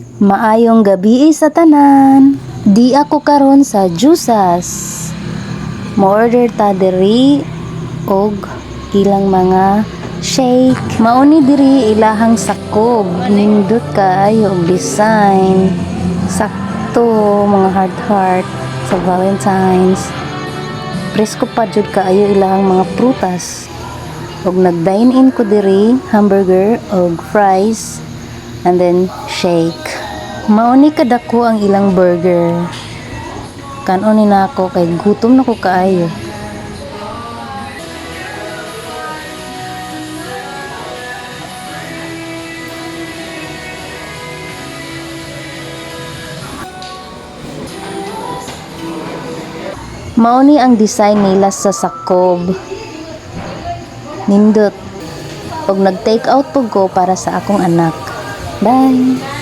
Maayong gabi sa tanan. Di ako karon sa Jusas. Mo-order ta diri og ilang mga shake. Mauni diri ilahang sakob. Nindot kaayo og design. Sakto mga heart sa Valentine's. Presko pa jud kaayo ilahang mga prutas. Og nag-dine in ko diri hamburger og fries and then shake. Mauni kadako ang ilang burger. Kanon ni nako kay gutom na ko kaayo. Mauni ang design nila sa sakob. Nindot. Og nag-take out po ko para sa akong anak. Bye!